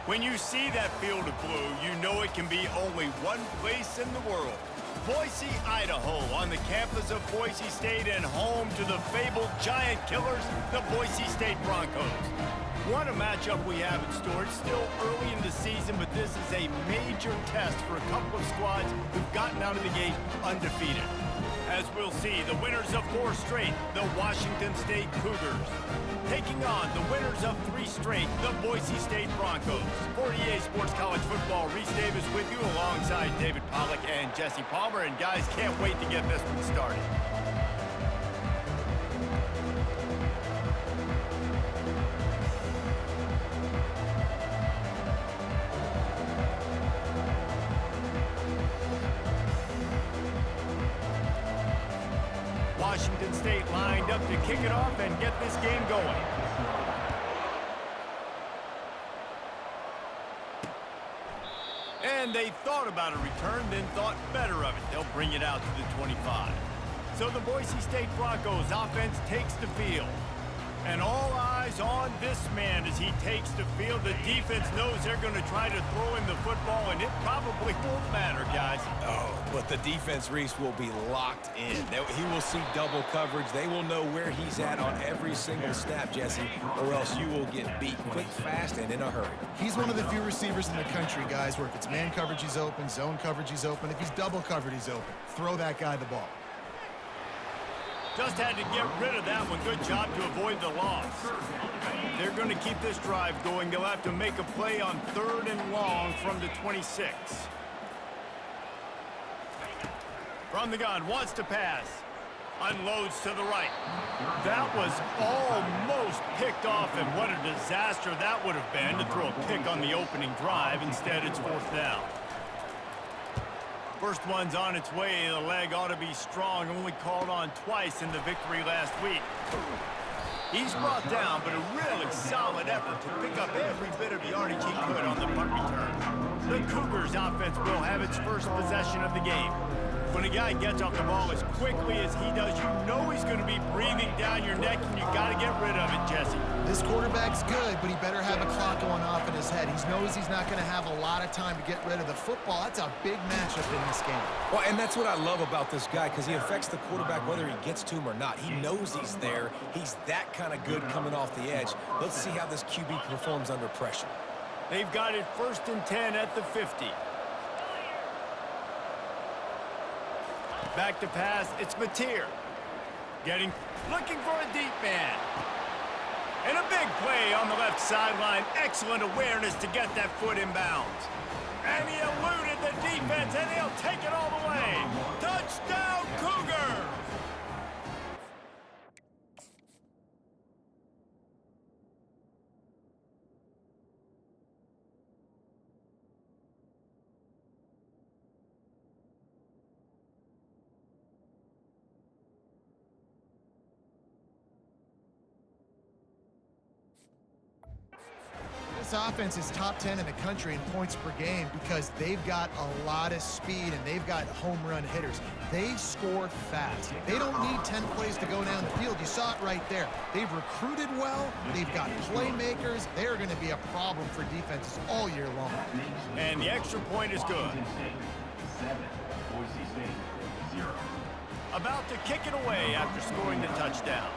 When you see that field of blue, you know it can be only one place in the world. Boise, Idaho, on the campus of Boise State and home to the fabled giant killers, the Boise State Broncos. What a matchup we have in store. It's still early in the season, but this is a major test for a couple of squads who've gotten out of the gate undefeated. As we'll see, the winners of 4 straight, the Washington State Cougars, taking on the winners of 3 straight, the Boise State Broncos. For EA Sports College Football, Reese Davis with you alongside David Pollack and Jesse Palmer. And guys, can't wait to get this one started. Washington State lined up to kick it off and get this game going. And they thought about a return, then thought better of it. They'll bring it out to the 25. So the Boise State Broncos offense takes the field. And all eyes on this man as he takes the field. The defense knows they're going to try to throw him the football, and it probably won't matter, guys. Oh, but the defense, Reese, will be locked in. He will see double coverage. They will know where he's at on every single snap, Jesse, or else you will get beat quick, fast, and in a hurry. He's one of the few receivers in the country, guys, where if it's man coverage, he's open, zone coverage, he's open. If he's double covered, he's open. Throw that guy the ball. Just had to get rid of that one. Good job to avoid the loss. They're going to keep this drive going. They'll have to make a play on 3rd and long from the 26. From the gun, wants to pass. Unloads to the right. That was almost picked off, and what a disaster that would have been to throw a pick on the opening drive. Instead, it's 4th down. First one's on its way. The leg ought to be strong. Only called on twice in the victory last week. He's brought down, but a really solid effort to pick up every bit of yardage he could on the punt return. The Cougars offense will have its first possession of the game. When a guy gets off the ball as quickly as he does, you know he's going to be breathing down your neck, and you got to get rid of it, Jesse. This quarterback's good, but he better have a clock going off in his head. He knows he's not going to have a lot of time to get rid of the football. That's a big matchup in this game. Well, and that's what I love about this guy, because he affects the quarterback whether he gets to him or not. He knows he's there. He's that kind of good coming off the edge. Let's see how this QB performs under pressure. They've got it 1st and 10 at the 50. Back to pass, it's Mateer. Looking for a deep man. And a big play on the left sideline. Excellent awareness to get that foot in bounds. And he eluded the defense, and he'll take it all the way. Touchdown, Cougars! This offense is top 10 in the country in points per game because they've got a lot of speed and they've got home run hitters. They score fast. They don't need 10 plays to go down the field. You saw it right there. They've recruited well. They've got playmakers. They're going to be a problem for defenses all year long. And the extra point is good. About to kick it away after scoring the touchdown.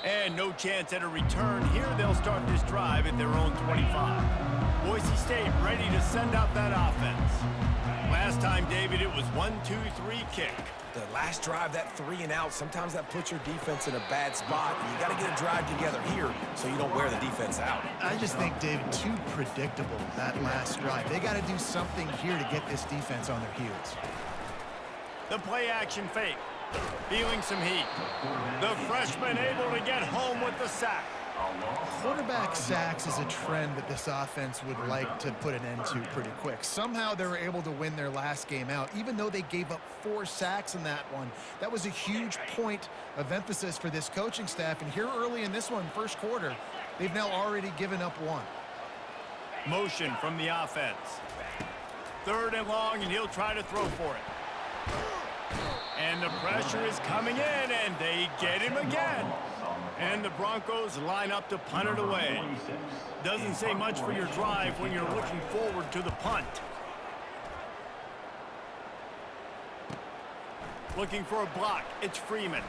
And no chance at a return here. They'll start this drive at their own 25. Boise State ready to send out that offense. Last time, David, it was 1-2-3 kick. The last drive, that 3 and out, sometimes that puts your defense in a bad spot. You got to get a drive together here so you don't wear the defense out. I just think, David, too predictable, that last drive. They got to do something here to get this defense on their heels. The play action fake. Feeling some heat. The freshman able to get home with the sack. Quarterback sacks is a trend that this offense would like to put an end to pretty quick. Somehow they were able to win their last game out, even though they gave up 4 sacks in that one. That was a huge point of emphasis for this coaching staff. And here early in this one, first quarter, they've now already given up 1. Motion from the offense. 3rd and long, and he'll try to throw for it. And the pressure is coming in, and they get him again. And the Broncos line up to punt it away. Doesn't say much for your drive when you're looking forward to the punt. Looking for a block. It's Freeman.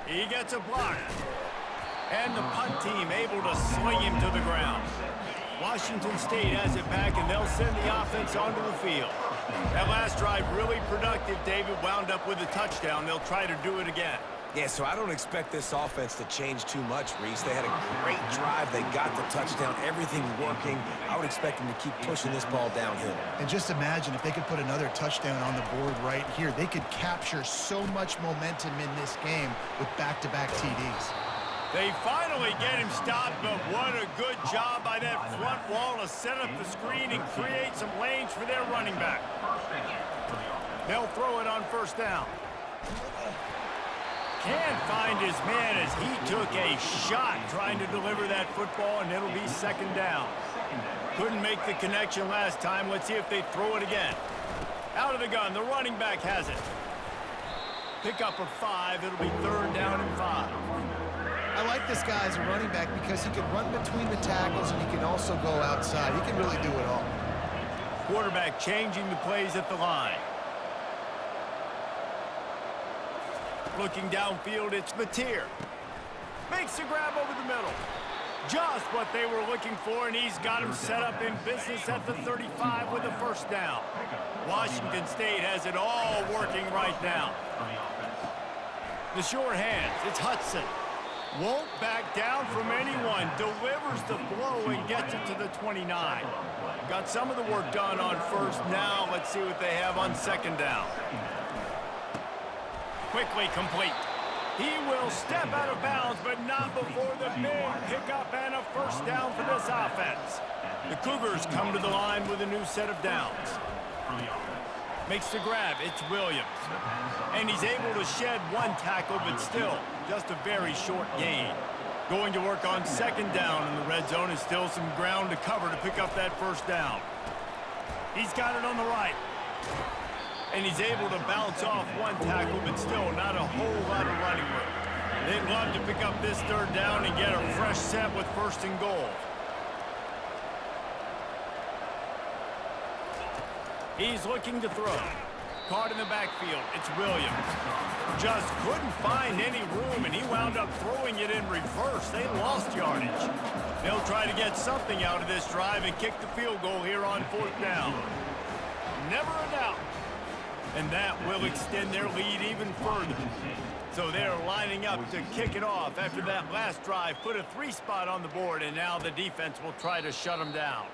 He gets a block. And the punt team able to sling him to the ground. Washington State has it back, and they'll send the offense onto the field. That last drive really productive. David wound up with a touchdown. They'll try to do it again. Yeah, so I don't expect this offense to change too much, Reese. They had a great drive. They got the touchdown, everything working. I would expect them to keep pushing this ball downhill. And just imagine if they could put another touchdown on the board right here. They could capture so much momentum in this game with back-to-back TDs. They finally get him stopped, but what a good job by that front wall to set up the screen and create some lanes for their running back. They'll throw it on first down. Can't find his man as he took a shot trying to deliver that football, and it'll be second down. Couldn't make the connection last time. Let's see if they throw it again. Out of the gun, the running back has it. Pick up of 5, it'll be third down and 5. I like this guy as a running back because he can run between the tackles and he can also go outside. He can really do it all. Quarterback changing the plays at the line. Looking downfield, it's Mateer. Makes the grab over the middle. Just what they were looking for, and he's got him set up in business at the 35 with a first down. Washington State has it all working right now. The short hands, it's Hudson. Won't back down from anyone. Delivers the blow and gets it to the 29. Got some of the work done on first. Now let's see what they have on second down. Quickly complete. He will step out of bounds, but not before the big pickup and a first down for this offense. The Cougars come to the line with a new set of downs. Makes the grab. It's Williams. And he's able to shed one tackle, but still just a very short gain. Going to work on second down in the red zone is still some ground to cover to pick up that first down. He's got it on the right. And he's able to bounce off one tackle, but still not a whole lot of running room. They'd love to pick up this third down and get a fresh set with first and goal. He's looking to throw. Caught in the backfield. It's Williams. Just couldn't find any room, and he wound up throwing it in reverse. They lost yardage. They'll try to get something out of this drive and kick the field goal here on fourth down. Never a doubt. And that will extend their lead even further. So they're lining up to kick it off after that last drive. Put a 3 spot on the board, and now the defense will try to shut them down.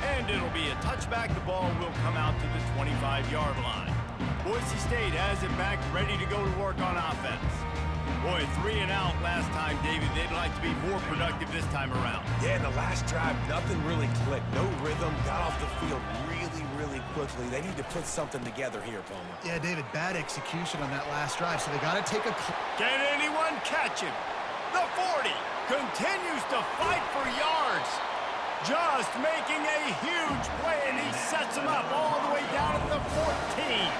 And it'll be a touchback. The ball will come out to the 25-yard line. Boise State has it back, ready to go to work on offense. Boy, 3 and out last time, David. They'd like to be more productive this time around. Yeah, in the last drive, nothing really clicked. No rhythm. Got off the field really quickly. They need to put something together here, Palmer. Yeah, David, bad execution on that last drive, so they got to take a... Can anyone catch him? The 40 continues to fight for yards. Just making a huge play, and he sets him up all the way down at the 14.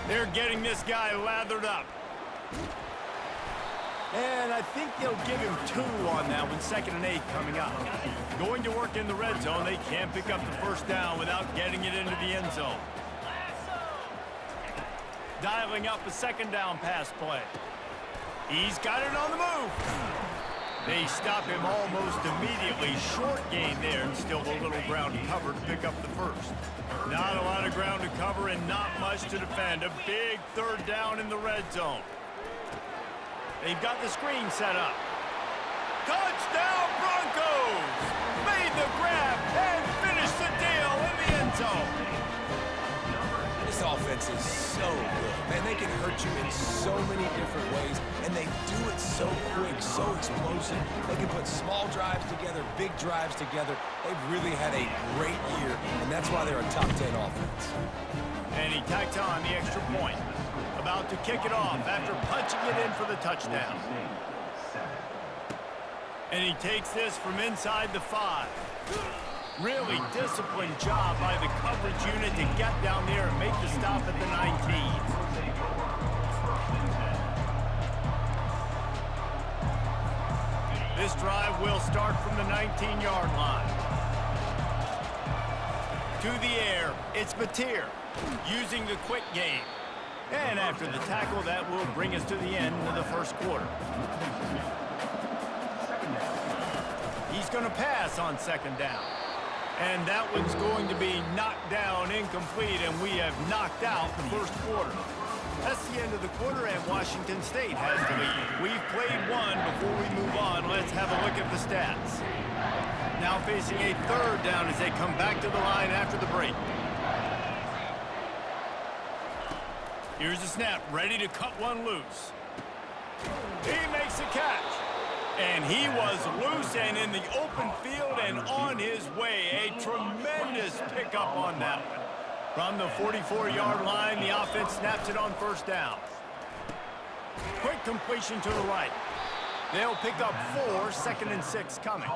They're getting this guy lathered up. And I think they'll give him 2 on that one. 2nd and 8 coming up. Going to work in the red zone. They can't pick up the first down without getting it into the end zone. Dialing up a second down pass play. He's got it on the move. They stop him almost immediately. Short gain there, and still a little ground to cover to pick up the first. Not a lot of ground to cover and not much to defend. A big third down in the red zone. They've got the screen set up. Touchdown Broncos! Made the grab and finished the deal in the end zone. This offense is so good. Man, they can hurt you in so many different ways, and they do it so quick, so explosive. They can put small drives together, big drives together. They've really had a great year, and that's why they're a top 10 offense. And he tacked on the extra point. About to kick it off after punching it in for the touchdown. And he takes this from inside the 5. Really disciplined job by the coverage unit to get down there and make the stop at the 19. This drive will start from the 19-yard line. To the air, it's Batir using the quick game. And after the tackle, that will bring us to the end of the first quarter. He's going to pass on second down. And that one's going to be knocked down incomplete, and we have knocked out the first quarter. That's the end of the quarter, and Washington State has the lead. We've played one. Before we move on, let's have a look at the stats. Now facing a third down as they come back to the line after the break. Here's the snap, ready to cut one loose. He makes a catch. And he was loose and in the open field and on his way. A tremendous pickup on that one. From the 44-yard line, the offense snaps it on first down. Quick completion to the right. They'll pick up 4, 2nd and 6 coming.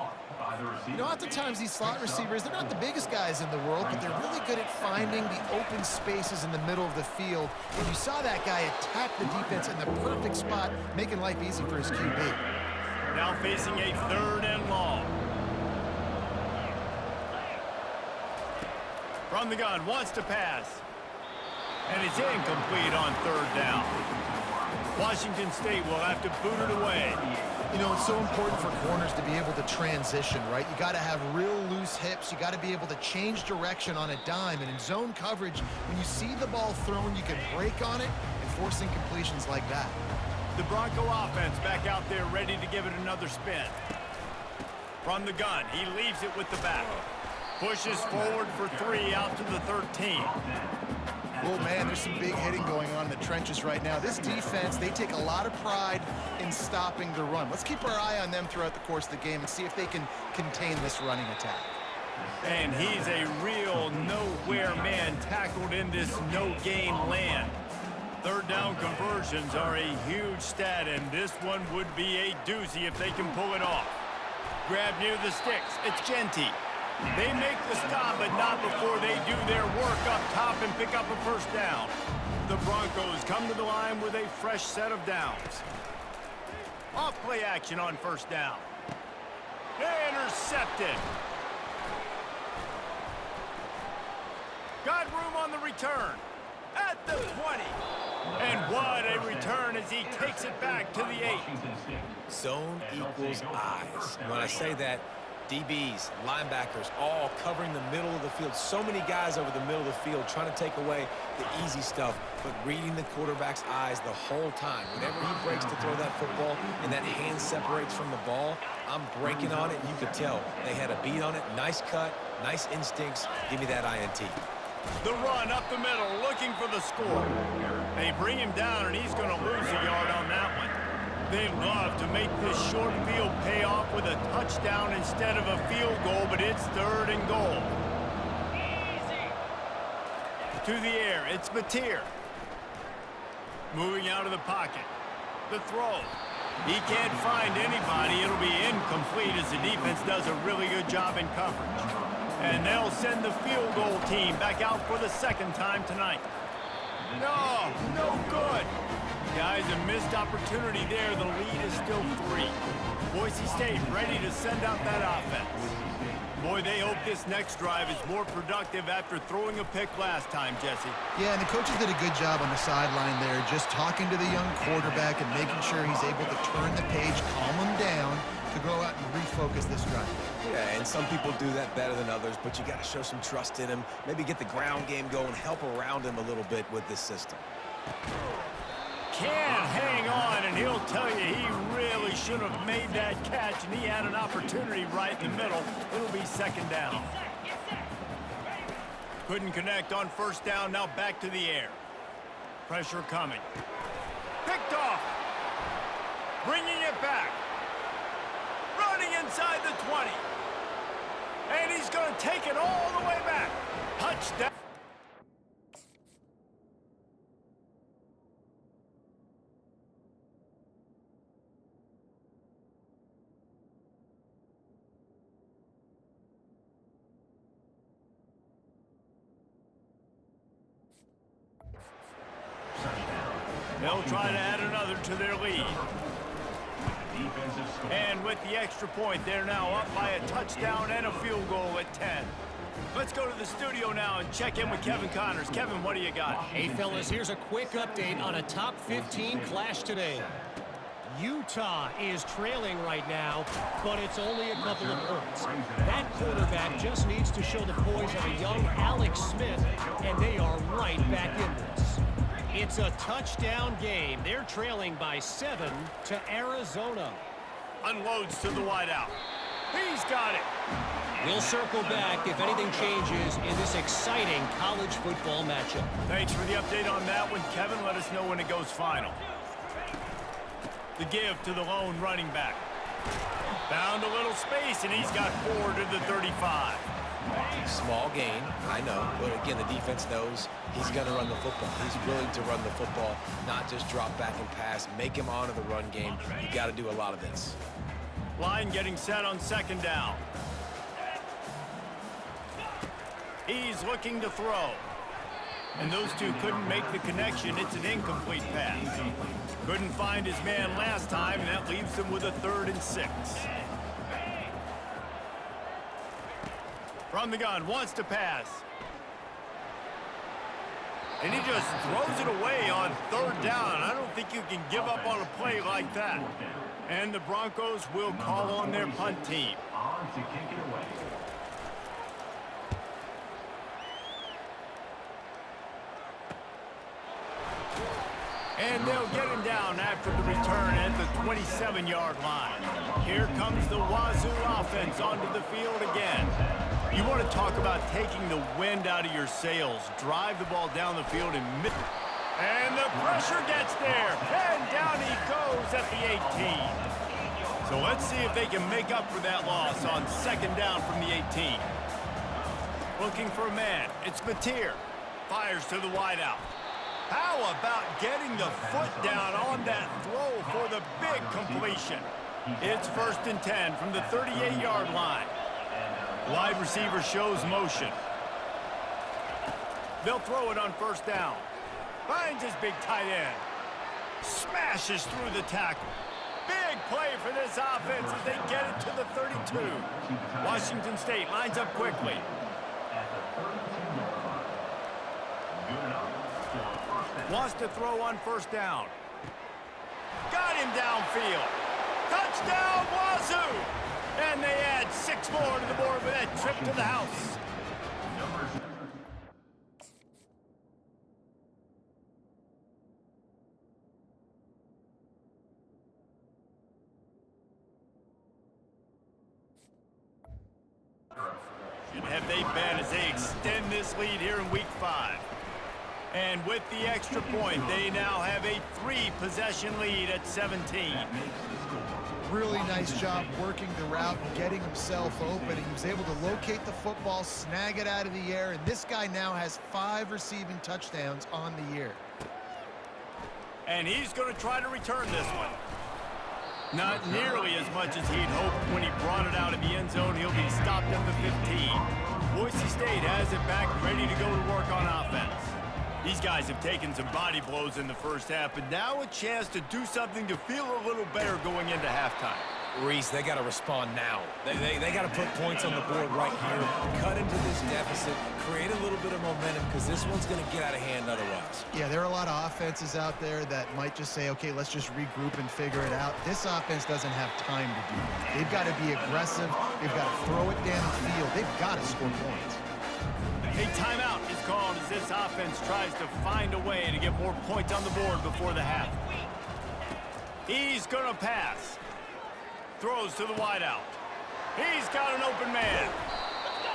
You know, oftentimes these slot receivers, they're not the biggest guys in the world, but they're really good at finding the open spaces in the middle of the field. And you saw that guy attack the defense in the perfect spot, making life easy for his QB. Now facing a 3rd and long. From the gun, wants to pass. And it's incomplete on 3rd down. Washington State will have to boot it away. You know, it's so important for corners to be able to transition, right? You got to have real loose hips. You got to be able to change direction on a dime. And in zone coverage, when you see the ball thrown, you can break on it and force incompletions like that. The Bronco offense back out there ready to give it another spin. From the gun, he leaves it with the back. Pushes forward for 3 out to the 13. Oh, man, there's some big hitting going on in the trenches right now. This defense, they take a lot of pride in stopping the run. Let's keep our eye on them throughout the course of the game and see if they can contain this running attack. And he's a real nowhere man tackled in this no-gain land. 3rd down conversions are a huge stat, and this one would be a doozy if they can pull it off. Grab near the sticks. It's Genty. They make the stop, but not before they do their work up top and pick up a first down. The Broncos come to the line with a fresh set of downs. Off play action on first down. Intercepted. Got room on the return. At the 20. And what a return as he takes it back to the 8. Zone equals eyes. And when I say that, DBs, linebackers, all covering the middle of the field. So many guys over the middle of the field trying to take away the easy stuff, but reading the quarterback's eyes the whole time. Whenever he breaks to throw that football and that hand separates from the ball, I'm breaking on it, and you could tell. They had a beat on it, nice cut, nice instincts. Give me that INT. The run up the middle, looking for the score. They bring him down, and he's going to lose a yard on that one. They love to make this short field pay off with a touchdown instead of a field goal, but it's 3rd and goal. To the air, it's Batir. Moving out of the pocket. The throw. He can't find anybody. It'll be incomplete as the defense does a really good job in coverage. And they'll send the field goal team back out for the 2nd time tonight. No good. Guys, a missed opportunity there. The lead is still 3. Boise State ready to send out that offense. Boy, they hope this next drive is more productive after throwing a pick last time, Jesse. Yeah, and the coaches did a good job on the sideline there, just talking to the young quarterback and making sure he's able to turn the page, calm him down to go out and refocus this drive. Yeah, and some people do that better than others, but you got to show some trust in him. Maybe get the ground game going, help around him a little bit with this system. Can't hang on, and he'll tell you he really should have made that catch, and he had an opportunity right in the middle. It'll be 2nd down. Couldn't connect on first down, now back to the air. Pressure coming. Picked off. Bringing it back. Running inside the 20. And he's going to take it all the way back. Touchdown. They'll try to add another to their lead. And with the extra point, they're now up by a touchdown and a field goal at 10. Let's go to the studio now and check in with Kevin Connors. Kevin, what do you got? Hey, fellas, here's a quick update on a top 15 clash today. Utah is trailing right now, but it's only a couple of points. That quarterback just needs to show the poise of a young Alex Smith, and they are right back in this. It's a touchdown game. They're trailing by 7 to Arizona. Unloads to the wideout. He's got it. We'll circle back if anything changes in this exciting college football matchup. Thanks for the update on that one, Kevin. Let us know when it goes final. The give to the lone running back. Found a little space, and he's got 4 to the 35. Small gain, I know, but again, the defense knows he's going to run the football. He's willing to run the football, not just drop back and pass, make him honor the run game. You got to do a lot of this. Line getting set on second down. He's looking to throw. And those two couldn't make the connection. It's an incomplete pass. Couldn't find his man last time, and that leaves him with a 3rd and 6. From the gun, wants to pass. And he just throws it away on 3rd down. I don't think you can give up on a play like that. And the Broncos will call on their punt team. And they'll get him down after the return at the 27-yard line. Here comes the Wazoo offense onto the field again. You want to talk about taking the wind out of your sails. Drive the ball down the field and the pressure gets there. And down he goes at the 18. So let's see if they can make up for that loss on second down from the 18. Looking for a man. It's Mateer. Fires to the wideout. How about getting the foot down on that throw for the big completion? It's 1st and 10 from the 38-yard line. Wide receiver shows motion. They'll throw it on 1st down. Finds his big tight end. Smashes through the tackle. Big play for this offense as they get it to the 32. Washington State lines up quickly. Wants to throw on 1st down. Got him downfield. Touchdown, Wazoo! And they add 6 more to the board with that trip to the house. Should have they been as they extend this lead here in Week 5. And with the extra point, they now have a 3-possession lead at 17. Really nice job working the route and getting himself open. He was able to locate the football, snag it out of the air, and this guy now has 5 receiving touchdowns on the year. And he's going to try to return this one. Not nearly as much as he'd hoped when he brought it out of the end zone. He'll be stopped at the 15. Boise State has it back, ready to go to work on offense. These guys have taken some body blows in the first half, but now a chance to do something to feel a little better going into halftime. Reese, they got to respond now. They got to put points on the board right here, cut into this deficit, create a little bit of momentum, because this one's going to get out of hand otherwise. Yeah, there are a lot of offenses out there that might just say, okay, let's just regroup and figure it out. This offense doesn't have time to do that. They've got to be aggressive. They've got to throw it down the field. They've got to score points. A timeout is called as this offense tries to find a way to get more points on the board before the half. He's going to pass. Throws to the wideout. He's got an open man.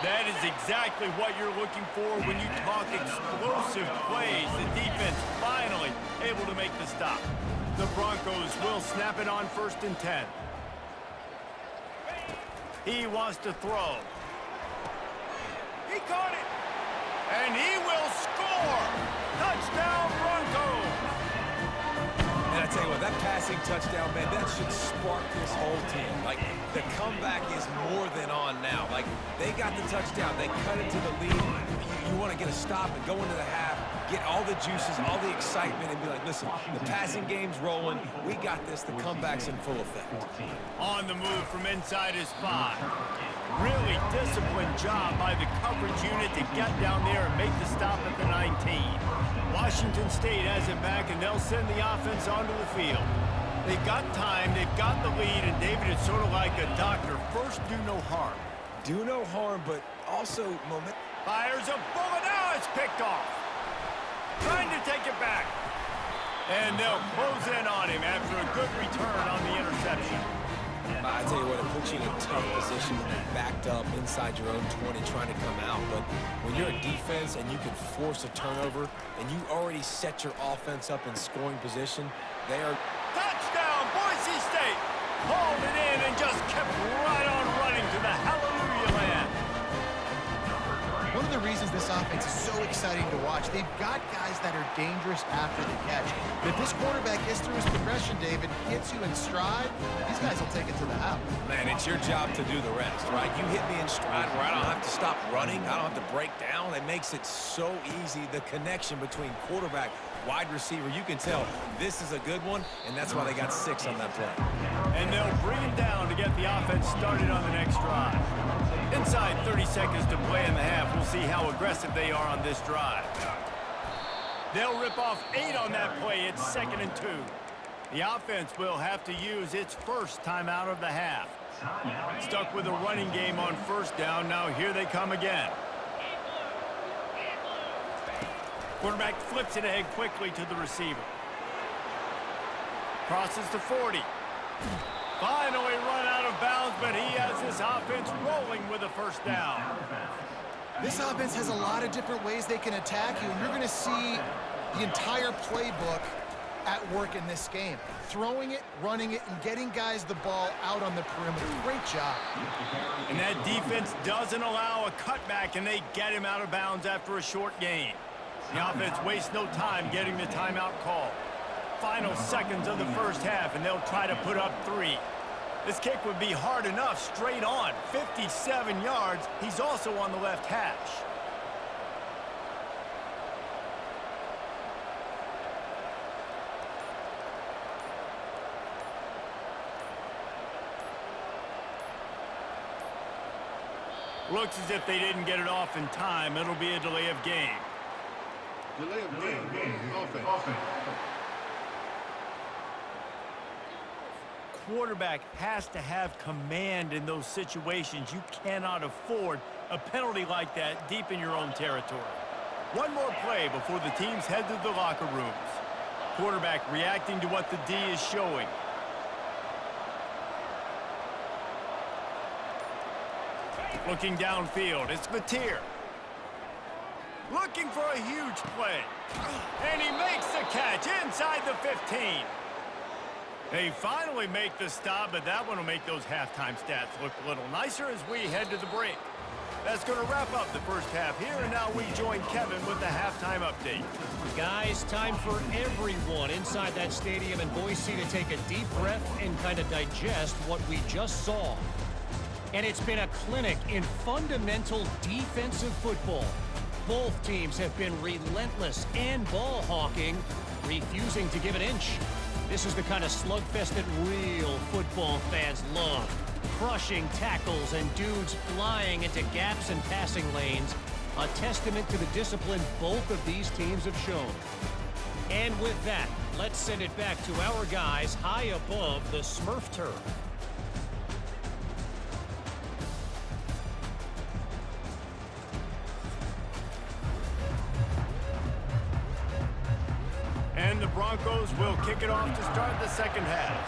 That is exactly what you're looking for when you talk explosive plays. The defense finally able to make the stop. The Broncos will snap it on 1st and 10. He wants to throw. He caught it. And he will score! Touchdown, Broncos! And I tell you what, that passing touchdown, man, that should spark this whole team. Like, the comeback is more than on now. Like, they got the touchdown. They cut into the lead. You want to get a stop and go into the half. get all the juices, all the excitement, and be like, listen, the passing game's rolling. We got this. The comeback's in full effect. On the move from inside his 5. Really disciplined job by the coverage unit to get down there and make the stop at the 19. Washington State has it back, and they'll send the offense onto the field. They've got time, they've got the lead, and David, it's sort of like a doctor. First, do no harm. Do no harm, but also moment. Fires a bullet. Now it's picked off. Trying to take it back. And they'll close in on him after a good return on the interception. I tell you what, it puts you in a tough position when you're backed up inside your own 20 trying to come out. But when you're a defense and you can force a turnover and you already set your offense up in scoring position, they are... Touchdown, Boise State! Hauled it in and just kept right on running to the hallelujah land. One of the reasons this offense is so exciting to watch, they've got guys that are dangerous after the catch. But if this quarterback gets through his progression, David, hits you in stride, these guys will take it to the house. Man, it's your job to do the rest, right? You hit me in stride where I don't have to stop running. I don't have to break down. It makes it so easy, the connection between quarterback, wide receiver. You can tell this is a good one, and that's why they got 6 on that play. And they'll bring him down to get the offense started on the next drive. Inside 30 seconds to play in the half. We'll see how aggressive they are on this drive. They'll rip off 8 on that play. It's 2nd and 2. The offense will have to use its first timeout of the half. Stuck with a running game on first down. Now here they come again. Quarterback flips it ahead quickly to the receiver. Crosses to 40. Finally run out of bounds, but he has this offense rolling with a first down. This offense has a lot of different ways they can attack you, and you're going to see the entire playbook at work in this game. Throwing it, running it, and getting guys the ball out on the perimeter. Great job. And that defense doesn't allow a cutback, and they get him out of bounds after a short gain. The offense wastes no time getting the timeout call. Final seconds of the first half, and they'll try to put up 3. This kick would be hard enough straight on. 57 yards. He's also on the left hash. Looks as if they didn't get it off in time. It'll be a delay of game. Delay of game. Offense. Quarterback has to have command in those situations. You cannot afford a penalty like that deep in your own territory. One more play before the teams head to the locker rooms. Quarterback reacting to what the D is showing. Looking downfield, it's Mateer. Looking for a huge play. And he makes the catch inside the 15. They finally make the stop, but that one will make those halftime stats look a little nicer as we head to the break. That's going to wrap up the first half here, and now we join Kevin with the halftime update. Guys, time for everyone inside that stadium in Boise to take a deep breath and kind of digest what we just saw. And it's been a clinic in fundamental defensive football. Both teams have been relentless and ball hawking, refusing to give an inch. This is the kind of slugfest that real football fans love. Crushing tackles and dudes flying into gaps and passing lanes. A testament to the discipline both of these teams have shown. And with that, let's send it back to our guys high above the Smurf turf. And the Broncos will kick it off to start the second half.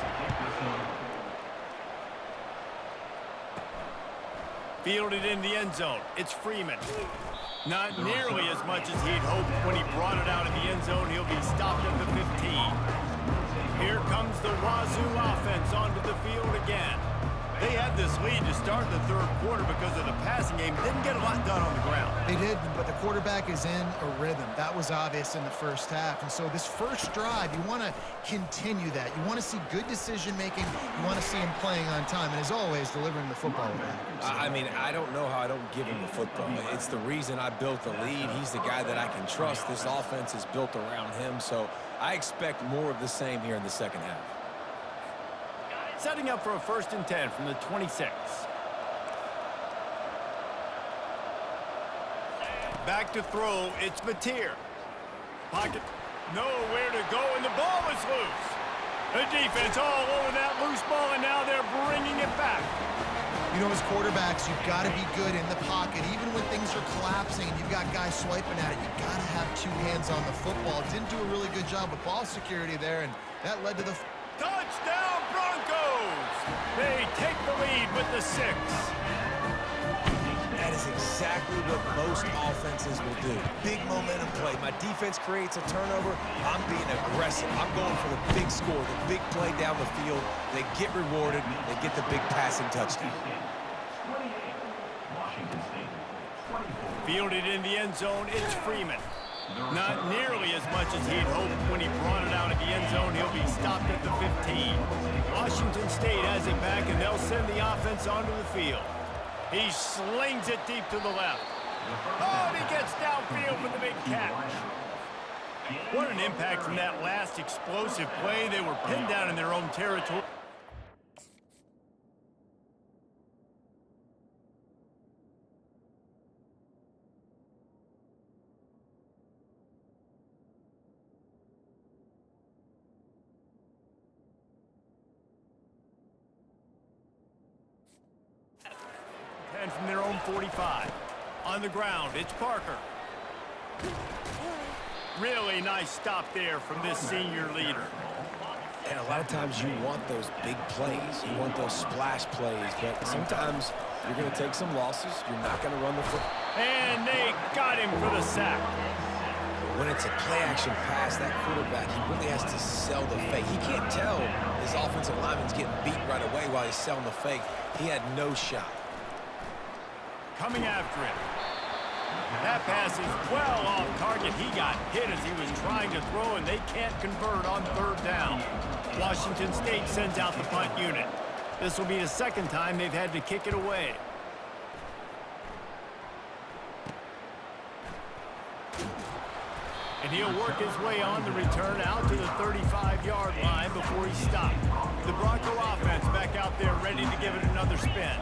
Fielded in the end zone. It's Freeman. Not nearly as much as he'd hoped when he brought it out of the end zone. He'll be stopped at the 15. Here comes the Wazoo offense onto the field again. They had this lead to start the third quarter because of the pass passing game didn't get a lot done on the ground. They did, but the quarterback is in a rhythm. That was obvious in the first half. And so this first drive, you want to continue that. You want to see good decision-making. You want to see him playing on time. And as always, delivering the football with accuracy. I mean, I don't know how I don't give him the football. It's the reason I built the lead. He's the guy that I can trust. This offense is built around him, so I expect more of the same here in the second half. Setting up for a 1st and 10 from the 26. Back to throw, it's Mateer. Pocket, nowhere to go, and the ball is loose. The defense all over that loose ball, and now they're bringing it back. You know, as quarterbacks, you've got to be good in the pocket. Even when things are collapsing and you've got guys swiping at it, you've got to have 2 hands on the football. Didn't do a really good job with ball security there, and that led to the... Touchdown, Broncos! They take the lead with the 6. That is exactly what most offenses will do. Big momentum play. My defense creates a turnover. I'm being aggressive. I'm going for the big score, the big play down the field. They get rewarded. They get the big passing touchdown. Fielded in the end zone, it's Freeman. Not nearly as much as he'd hoped when he brought it out of the end zone. He'll be stopped at the 15. Washington State has it back, and they'll send the offense onto the field. He slings it deep to the left. Oh, and he gets downfield for the big catch. What an impact from that last explosive play. They were pinned down in their own territory. And from their own 45. On the ground, it's Parker. Really nice stop there from this senior leader. And a lot of times you want those big plays. You want those splash plays. But sometimes you're going to take some losses. You're not going to run the football. And they got him for the sack. When it's a play-action pass, that quarterback, he really has to sell the fake. He can't tell his offensive lineman's getting beat right away while he's selling the fake. He had no shot. Coming after him. That pass is well off target. He got hit as he was trying to throw, and they can't convert on 3rd down. Washington State sends out the punt unit. This will be the 2nd time they've had to kick it away. And he'll work his way on the return out to the 35-yard line before he's stopped. The Bronco offense back out there ready to give it another spin.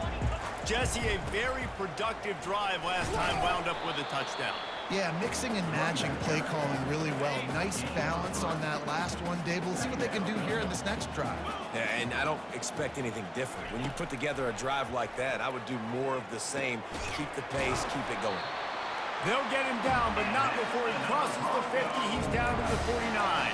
Jesse, a very productive drive last time wound up with a touchdown. Yeah, mixing and matching play calling really well. Nice balance on that last one, Dave. We'll see what they can do here in this next drive. Yeah, and I don't expect anything different. When you put together a drive like that, I would do more of the same. Keep the pace, keep it going. They'll get him down, but not before he crosses the 50. He's down to the 49.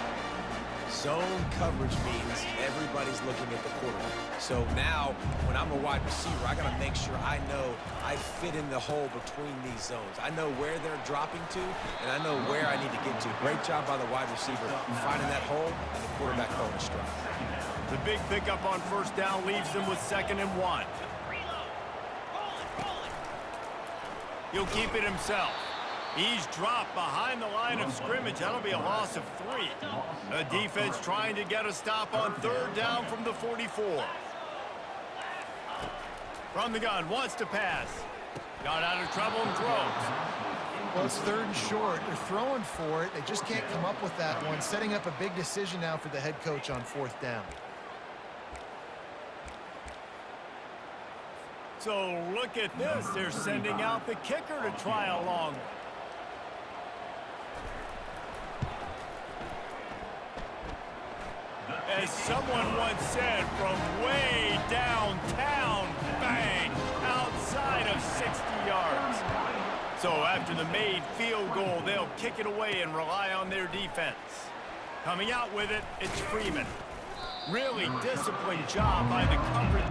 Zone coverage means everybody's looking at the quarterback. So now, when I'm a wide receiver, I got to make sure I know I fit in the hole between these zones. I know where they're dropping to, and I know where I need to get to. Great job by the wide receiver finding that hole, and the quarterback throwing a strike. The big pickup on 1st down leaves them with 2nd and 1. He'll keep it himself. He's dropped behind the line of scrimmage. That'll be a loss of 3. The defense trying to get a stop on 3rd down from the 44. From the gun, wants to pass. Got out of trouble and throws. Well, it's 3rd and short. They're throwing for it. They just can't come up with that one. Setting up a big decision now for the head coach on 4th down. So look at this. They're sending out the kicker to try a long. As someone once said, from way downtown, bang, outside of 60 yards. So after the made field goal, they'll kick it away and rely on their defense. Coming out with it, it's Freeman. Really disciplined job by the coverage.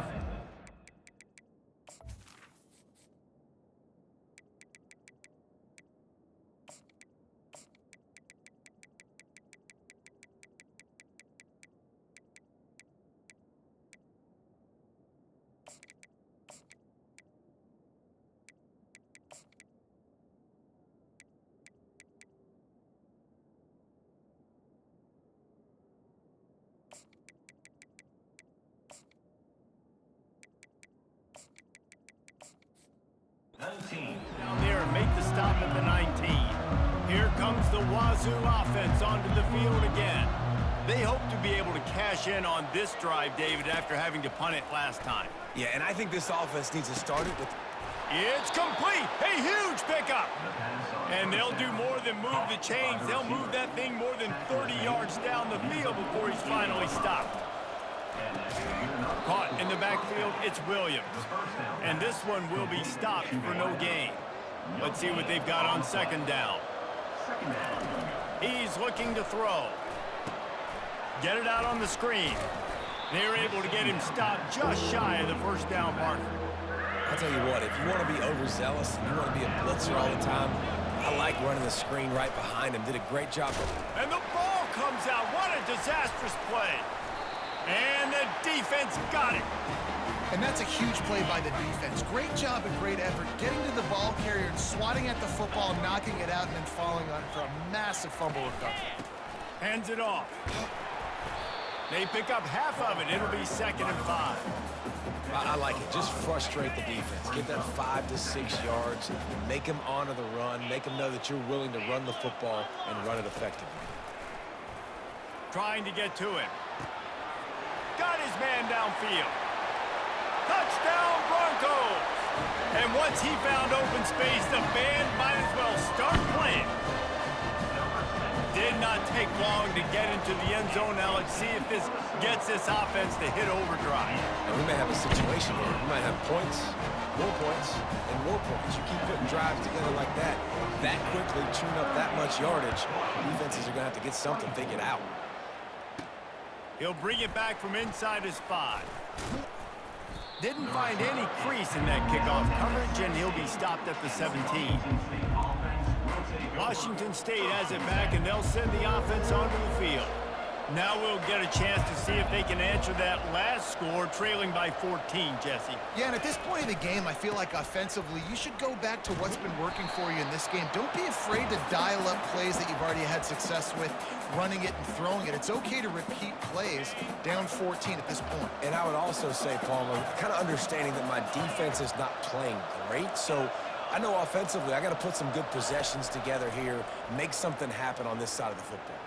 Down there and make the stop at the 19. Here comes the Wazoo offense onto the field again. They hope to be able to cash in on this drive, David, after having to punt it last time. Yeah, and I think this offense needs to start it with... It's complete. A huge pickup. And they'll do more than move the chains. They'll move that thing more than 30 yards down the field before he's finally stopped. Caught in the backfield, it's Williams. And this one will be stopped for no gain. Let's see what they've got on second down. He's looking to throw. Get it out on the screen. They're able to get him stopped just shy of the first down marker. I'll tell you what, if you want to be overzealous and you want to be a blitzer all the time, I like running the screen right behind him. Did a great job. And the ball comes out. What a disastrous play. And the defense got it. And that's a huge play by the defense. Great job and great effort getting to the ball carrier and swatting at the football, knocking it out, and then falling on it for a massive fumble recovery. Hands it off. They pick up half of it. It'll be 2nd and 5. I like it. Just frustrate the defense. Get that 5 to 6 yards. Make them honor the run. Make them know that you're willing to run the football and run it effectively. Trying to get to him. Got his man downfield. Touchdown Broncos! And once he found open space, the band might as well start playing. Did not take long to get into the end zone. Now let's see if this gets this offense to hit overdrive. And we may have a situation here. We might have points, and more points. You keep putting drives together like that quickly, tune up that much yardage, defenses are going to have to get something figured out. He'll bring it back from inside his 5. Didn't find any crease in that kickoff coverage, and he'll be stopped at the 17. Washington State has it back, and they'll send the offense onto the field. Now we'll get a chance to see if they can answer that last score, trailing by 14, Jesse. Yeah, and at this point in the game, I feel like offensively, you should go back to what's been working for you in this game. Don't be afraid to dial up plays that you've already had success with, running it and throwing it. It's okay to repeat plays down 14 at this point. And I would also say, Palmer, kind of understanding that my defense is not playing great, so I know offensively I got to put some good possessions together here, make something happen on this side of the football.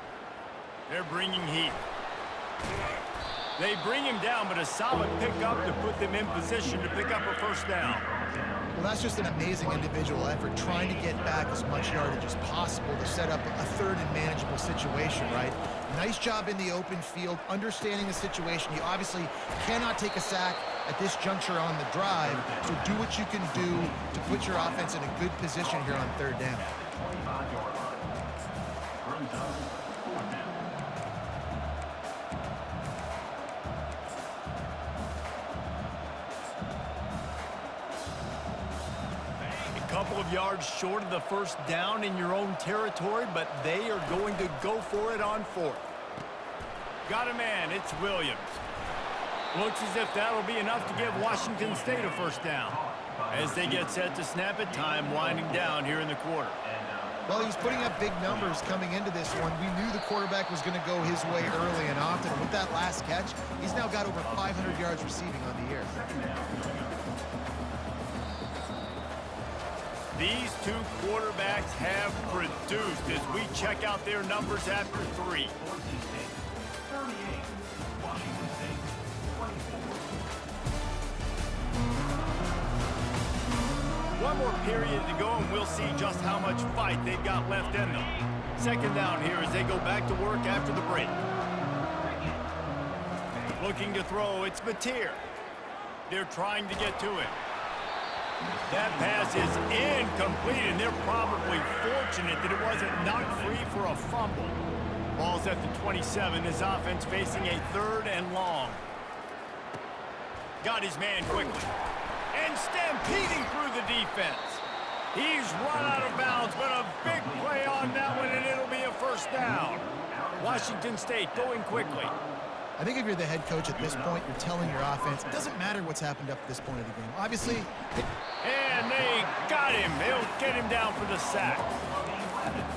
They're bringing heat. They bring him down, but a solid pickup to put them in position to pick up a first down. Well, that's just an amazing individual effort, trying to get back as much yardage as possible to set up a third and manageable situation, right? Nice job in the open field, understanding the situation. You obviously cannot take a sack at this juncture on the drive, so do what you can do to put your offense in a good position here on third down. Couple of yards short of the first down in your own territory, but they are going to go for it on 4th. Got a man, it's Williams. Looks as if that'll be enough to give Washington State a first down. As they get set to snap it, time winding down here in the quarter. Well, he was putting up big numbers coming into this one. We knew the quarterback was going to go his way early and often. With that last catch, he's now got over 500 yards receiving on the year. These two quarterbacks have produced as we check out their numbers after 3. One more period to go, and we'll see just how much fight they've got left in them. Second down here as they go back to work after the break. Looking to throw, it's Mateer. They're trying to get to it. That pass is incomplete, and they're probably fortunate that it wasn't knocked free for a fumble. Ball's at the 27. His offense facing a 3rd and long. Got his man quickly. And stampeding through the defense. He's run out of bounds, but a big play on that one, and it'll be a first down. Washington State going quickly. I think if you're the head coach at this point, you're telling your offense, it doesn't matter what's happened up to this point of the game. Obviously, and they got him. They'll get him down for the sack.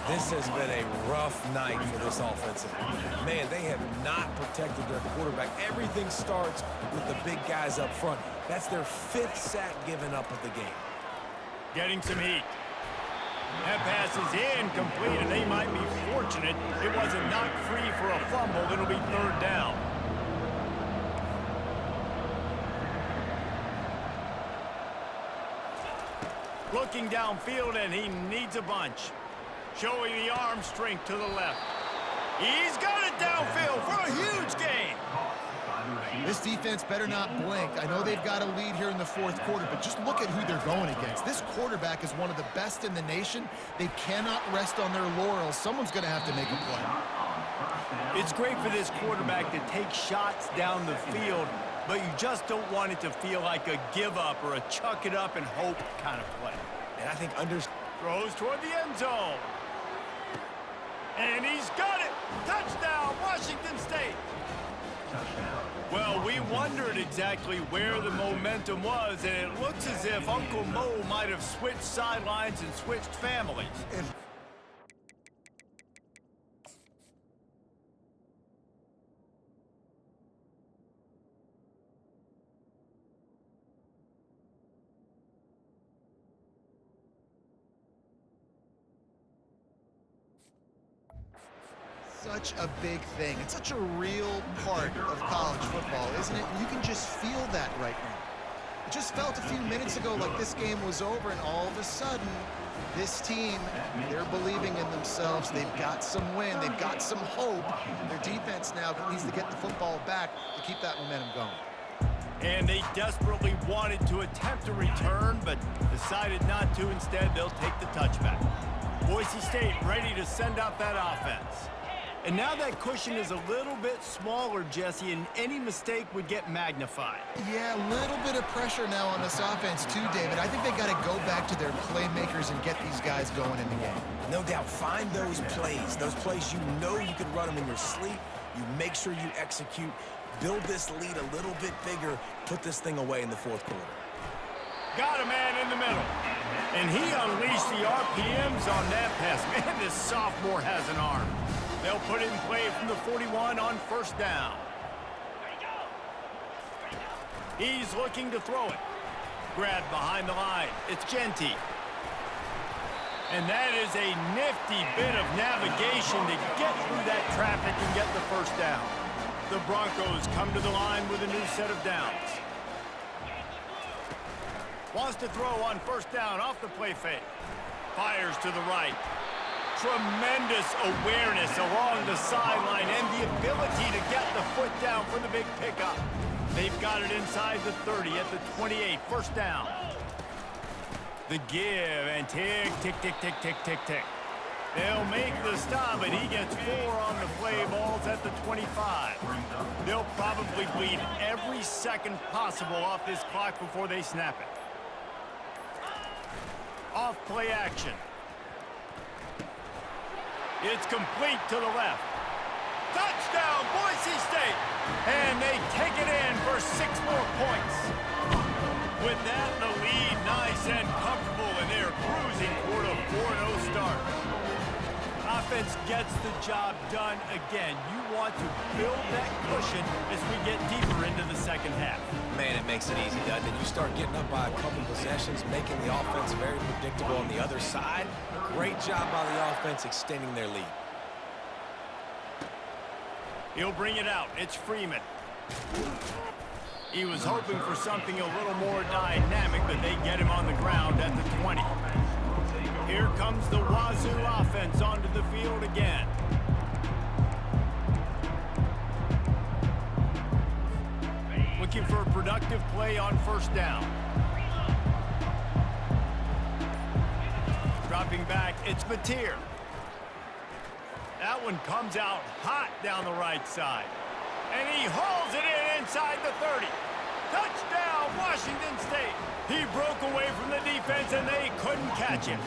This has been a rough night for this offensive line. Man, they have not protected their quarterback. Everything starts with the big guys up front. That's their 5th sack given up of the game. Getting some heat. That pass is incomplete, and they might be fortunate it wasn't knocked free for a fumble. It'll be third down. Looking downfield, and he needs a bunch. Showing the arm strength to the left. He's got it downfield for a huge gain. This defense better not blink. I know they've got a lead here in the fourth quarter, but just look at who they're going against. This quarterback is one of the best in the nation. They cannot rest on their laurels. Someone's going to have to make a play. It's great for this quarterback to take shots down the field, but you just don't want it to feel like a give-up or a chuck-it-up-and-hope kind of play. And I think throws toward the end zone. And he's got it! Touchdown, Washington State! Well, we wondered exactly where the momentum was, and it looks as if Uncle Mo might have switched sidelines and switched families. Such a big thing. It's such a real part of college football, isn't it? You can just feel that right now. It just felt a few minutes ago like this game was over, and all of a sudden, this team, they're believing in themselves. They've got some win. They've got some hope. Their defense now needs to get the football back to keep that momentum going. And they desperately wanted to attempt a return, but decided not to. Instead, they'll take the touchback. Boise State ready to send out that offense. And now that cushion is a little bit smaller, Jesse, and any mistake would get magnified. Yeah, a little bit of pressure now on this offense too, David. I think they got to go back to their playmakers and get these guys going in the game. No doubt, find those plays you know you can run them in your sleep. You make sure you execute, build this lead a little bit bigger, put this thing away in the fourth quarter. Got a man in the middle. And he unleashed the RPMs on that pass. Man, this sophomore has an arm. They'll put it in play from the 41 on first down. He's looking to throw it. Grabbed behind the line. It's Genty. And that is a nifty bit of navigation to get through that traffic and get the first down. The Broncos come to the line with a new set of downs. Wants to throw on first down off the play fake. Fires to the right. Tremendous awareness along the sideline and the ability to get the foot down for the big pickup. They've got it inside the 30 at the 28, first down. The give and tick, tick, tick, tick, tick, tick, tick. They'll make the stop, and he gets 4 on the play balls at the 25. They'll probably bleed every second possible off this clock before they snap it. Off play action. It's complete to the left. Touchdown, Boise State! And they take it in for 6 more points. With that, the lead nice and comfortable, and they're cruising toward a 4-0 start. Offense gets the job done again. You want to build that cushion as we get deeper into the second half. Man, it makes it easy, doesn't it? You start getting up by a couple possessions, making the offense very predictable on the other side. Great job by the offense extending their lead. He'll bring it out. It's Freeman. He was hoping for something a little more dynamic, but they get him on the ground at the 20. Here comes the Wazoo offense onto the field again. Looking for a productive play on first down. Dropping back, it's Mateer. That one comes out hot down the right side. And he hauls it in inside the 30. Touchdown, Washington State. He broke away from the defense, and they couldn't catch him.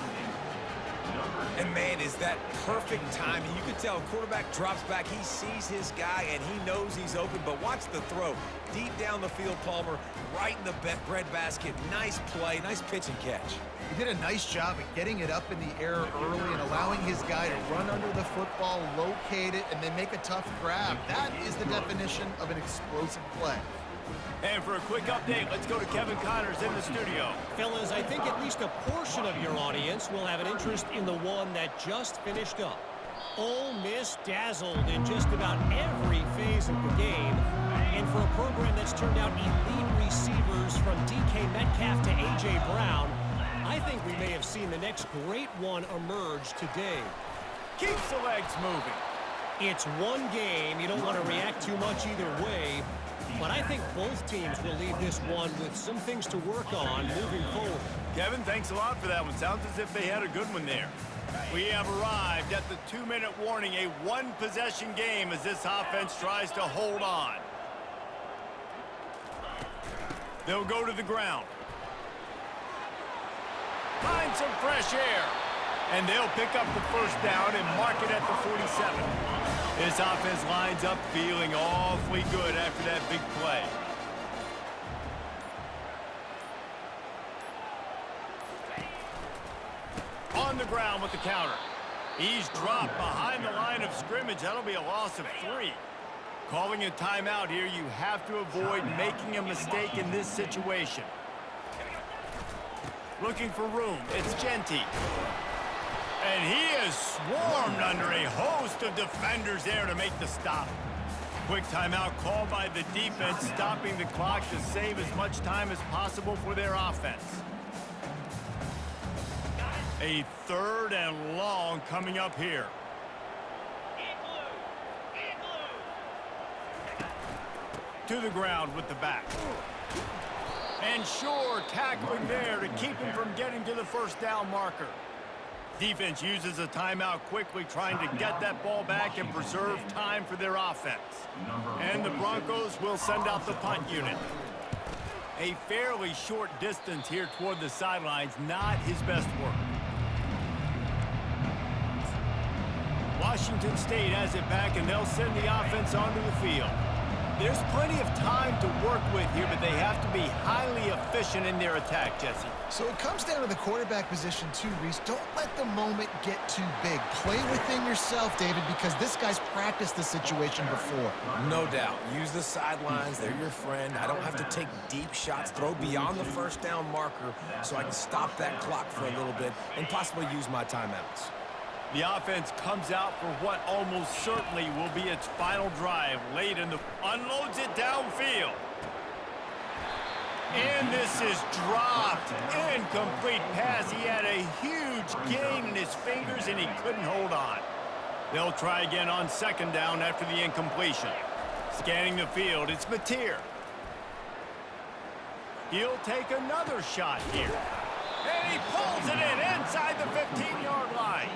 And, man, is that perfect timing. You can tell quarterback drops back. He sees his guy, and he knows he's open. But watch the throw. Deep down the field, Palmer, right in the bread basket. Nice play, nice pitch and catch. He did a nice job at getting it up in the air early and allowing his guy to run under the football, locate it, and then make a tough grab. That is the definition of an explosive play. And for a quick update, let's go to Kevin Connors in the studio. Fellas, I think at least a portion of your audience will have an interest in the one that just finished up. Ole Miss dazzled in just about every phase of the game. And for a program that's turned out elite receivers from DK Metcalf to A.J. Brown, I think we may have seen the next great one emerge today. Keeps the legs moving. It's one game. You don't want to react too much either way. But I think both teams will leave this one with some things to work on moving forward. Kevin, thanks a lot for that one. Sounds as if they had a good one there. We have arrived at the 2-minute warning, a one-possession game as this offense tries to hold on. They'll go to the ground. Find some fresh air. And they'll pick up the first down and mark it at the 47. This offense lines up feeling awfully good after that big play. On the ground with the counter. He's dropped behind the line of scrimmage. That'll be a loss of 3. Calling a timeout here, you have to avoid making a mistake in this situation. Looking for room, it's Genty. And he is swarmed under a host of defenders there to make the stop. Quick timeout called by the defense, stopping the clock to save as much time as possible for their offense. A 3rd and long coming up here. To the ground with the back. And Shore tackling there to keep him from getting to the first down marker. Defense uses a timeout quickly, trying to get that ball back and preserve time for their offense. And the Broncos will send out the punt unit. A fairly short distance here toward the sidelines, not his best work. Washington State has it back, and they'll send the offense onto the field. There's plenty of time to work with here, but they have to be highly efficient in their attack, Jesse. So it comes down to the quarterback position too, Reese. Don't let the moment get too big. Play within yourself, David, because this guy's practiced the situation before. No doubt. Use the sidelines. They're your friend. I don't have to take deep shots. Throw beyond the first down marker so I can stop that clock for a little bit and possibly use my timeouts. The offense comes out for what almost certainly will be its final drive late in the... Unloads it downfield. And this is dropped. Incomplete pass. He had a huge gain in his fingers, and he couldn't hold on. They'll try again on 2nd down after the incompletion. Scanning the field, it's Mateer. He'll take another shot here. And he pulls it in inside the 15-yard line.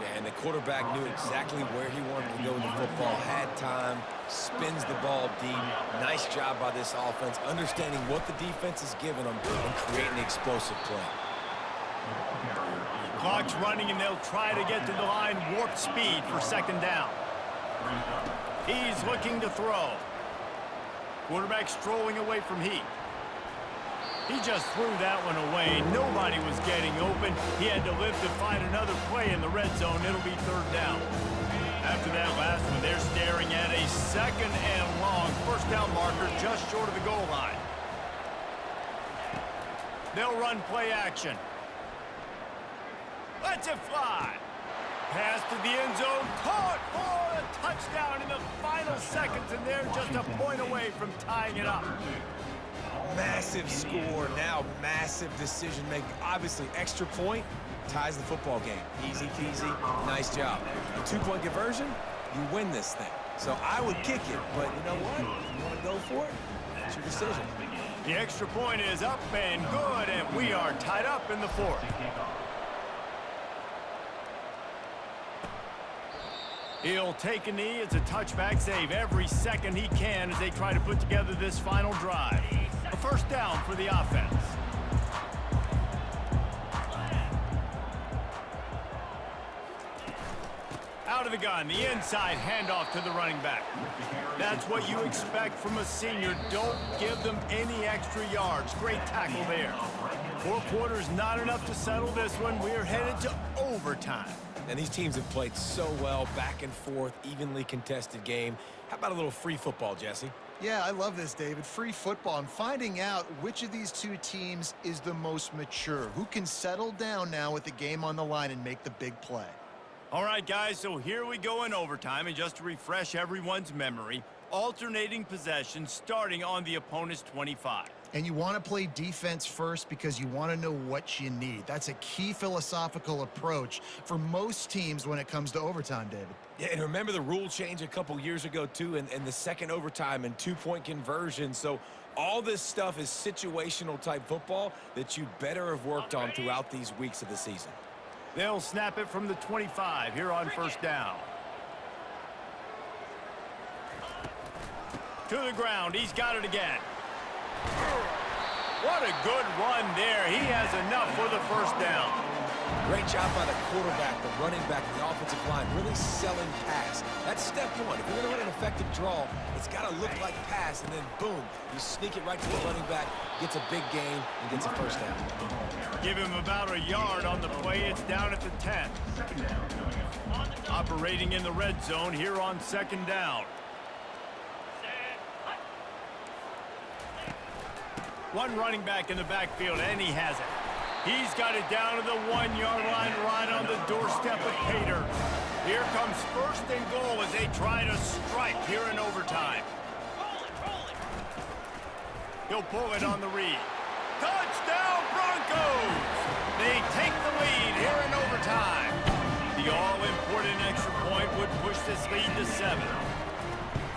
Yeah, and the quarterback knew exactly where he wanted to go with the football, had time, spins the ball deep. Nice job by this offense, understanding what the defense is giving them and creating explosive play. Clock's running, and they'll try to get to the line warp speed for 2nd down. He's looking to throw. Quarterback strolling away from Heath. He just threw that one away. Nobody was getting open. He had to live to find another play in the red zone. It'll be 3rd down. After that last one, they're staring at a 2nd and long. First down marker just short of the goal line. They'll run play action. Lets it fly. Pass to the end zone. Caught for a touchdown in the final seconds, and they're just a point away from tying it up. Massive score, now massive decision making. Obviously, extra point ties the football game. Easy peasy, nice job. A 2-point conversion, you win this thing. So I would kick it, but you know what? If you want to go for it, that's your decision. The extra point is up and good, and we are tied up in the 4th. He'll take a knee. It's a touchback save every second he can as they try to put together this final drive. A first down for the offense. Out of the gun, the inside handoff to the running back. That's what you expect from a senior. Don't give them any extra yards. Great tackle there. 4 quarters, not enough to settle this one. We're headed to overtime. And these teams have played so well, back and forth, evenly contested game. How about a little free football, Jesse? Yeah, I love this, David. Free football and finding out which of these two teams is the most mature, who can settle down now with the game on the line and make the big play. All right, guys, so here we go in overtime, and just to refresh everyone's memory, alternating possession starting on the opponent's 25. And you want to play defense first because you want to know what you need. That's a key philosophical approach for most teams when it comes to overtime, David. Yeah, and remember the rule change a couple years ago, too, and the second overtime and two-point conversion. So all this stuff is situational type football that you better have worked on throughout these weeks of the season. They'll snap it from the 25 here on first down. To the ground. He's got it again. What a good run there. He has enough for the first down. Great job by the quarterback, the running back, and the offensive line, really selling pass. That's step one. If you're going to run an effective draw, it's got to look like pass, and then boom, you sneak it right to the running back, gets a big gain, and gets a first down. Give him about a yard on the play. It's down at the 10. Operating in the red zone here on second down. One running back in the backfield, and he has it. He's got it down to the 1-yard line right on the doorstep of Pater. Here comes first and goal as they try to strike here in overtime. He'll pull it on the read. Touchdown, Broncos! They take the lead here in overtime. The all-important extra point would push this lead to 7.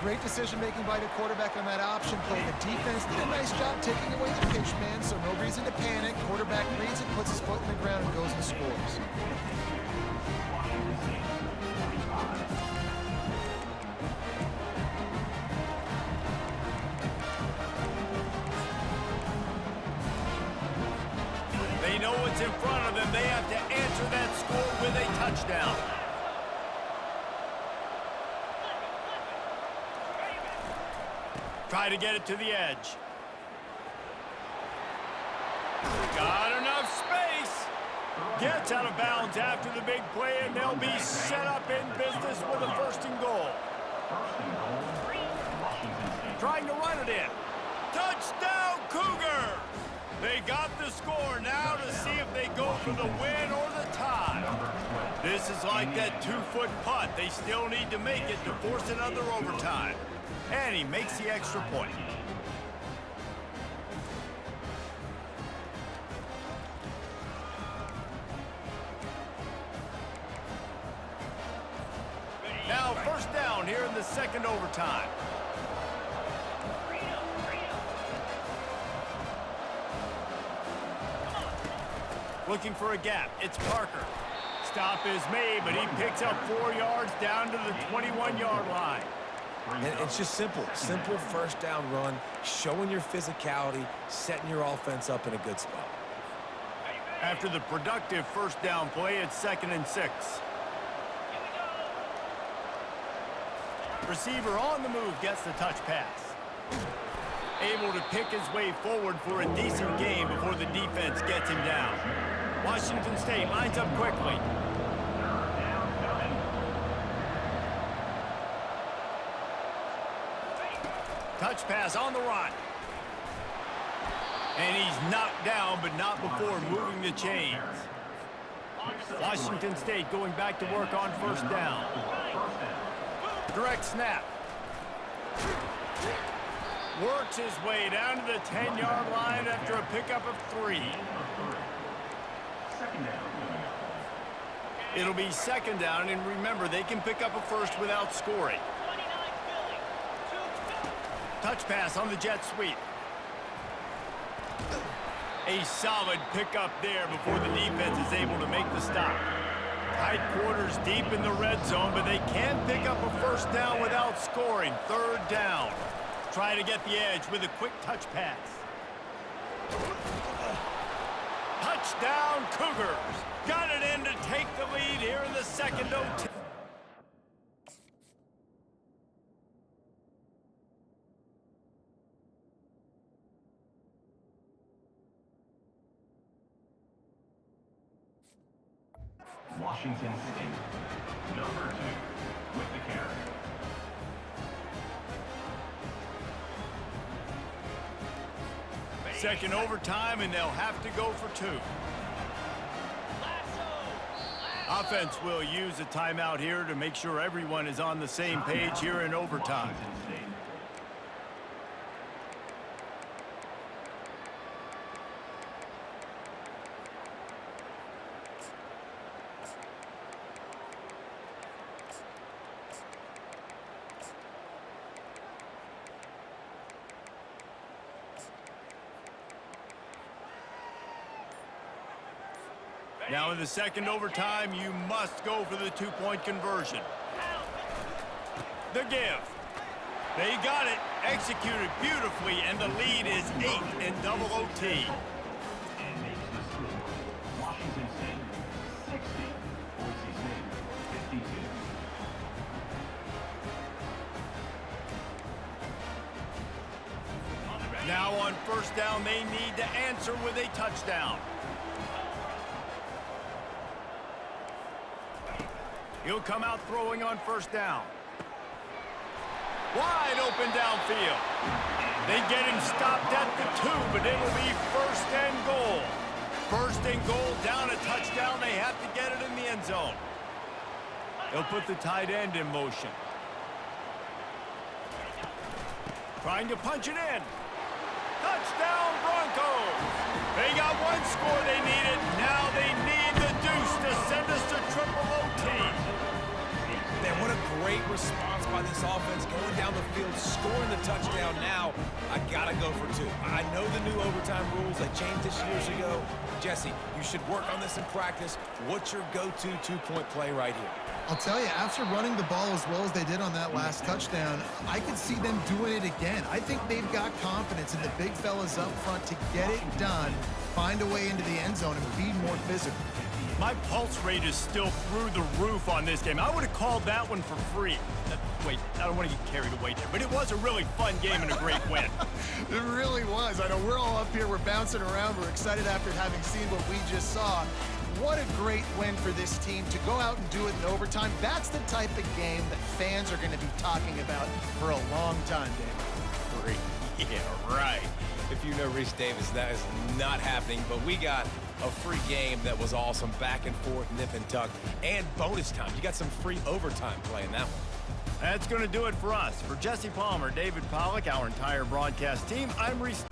Great decision-making by the quarterback on that option play. The defense did a nice job taking away the pitch man, so no reason to panic. Quarterback reads it, puts his foot in the ground, and goes and scores. They know what's in front of them. They have to answer that score with a touchdown. Try to get it to the edge. Got enough space. Gets out of bounds after the big play, and they'll be set up in business with a first and goal. Trying to run it in. Touchdown, Cougars! They got the score now to see if they go for the win or the tie. This is like that 2-foot putt. They still need to make it to force another overtime. And he makes the extra point. Now first down here in the second overtime. Looking for a gap. It's Parker. Stop is made, but he picks up 4 yards down to the 21-yard line. And it's just simple first down run, showing your physicality, setting your offense up in a good spot. After the productive first down play, it's 2nd and 6. Receiver on the move gets the touch pass. Able to pick his way forward for a decent gain before the defense gets him down. Washington State lines up quickly. Touch pass on the run. And he's knocked down, but not before moving the chains. Washington State going back to work on first down. Direct snap. Works his way down to the 10-yard line after a pickup of 3. It'll be second down, and remember, they can pick up a first without scoring. Touch pass on the jet sweep. A solid pickup there before the defense is able to make the stop. Tight quarters deep in the red zone, but they can pick up a first down without scoring. Third down. Try to get the edge with a quick touch pass. Touchdown, Cougars. Got it in to take the lead here in the second OT. Washington State, number 2, with the carry. Second overtime, and they'll have to go for 2. Offense will use a timeout here to make sure everyone is on the same page here in overtime. Washington State. Now in the second overtime, you must go for the 2-point conversion. The give. They got it, executed beautifully, and the lead is 8 in double OT. And makes the score. Washington State 60. Boise State 52. Now on first down, they need to answer with a touchdown. He'll come out throwing on first down. Wide open downfield. They get him stopped at the 2, but it'll be first and goal. First and goal, down a touchdown. They have to get it in the end zone. They'll put the tight end in motion. Trying to punch it in. Touchdown Broncos. They got one score they needed. Now they need the deuce to send us to triple OT. Man, what a great response by this offense, going down the field, scoring the touchdown. Now, I gotta go for 2. I know the new overtime rules, they changed this years ago. Jesse, you should work on this in practice. What's your go-to 2-point play right here? I'll tell you, after running the ball as well as they did on that last touchdown, I could see them doing it again. I think they've got confidence in the big fellas up front to get it done, find a way into the end zone, and be more physical. My pulse rate is still through the roof on this game. I would have called that one for free. Wait, I don't want to get carried away there, but it was a really fun game and a great win. It really was. I know we're all up here, we're bouncing around, we're excited after having seen what we just saw. What a great win for this team to go out and do it in overtime. That's the type of game that fans are going to be talking about for a long time, Dave. Free. Yeah, right. If you know Reese Davis, that is not happening, but we got a free game that was awesome, back and forth, nip and tuck, and bonus time. You got some free overtime play in that one. That's going to do it for us. For Jesse Palmer, David Pollack, our entire broadcast team, I'm Reese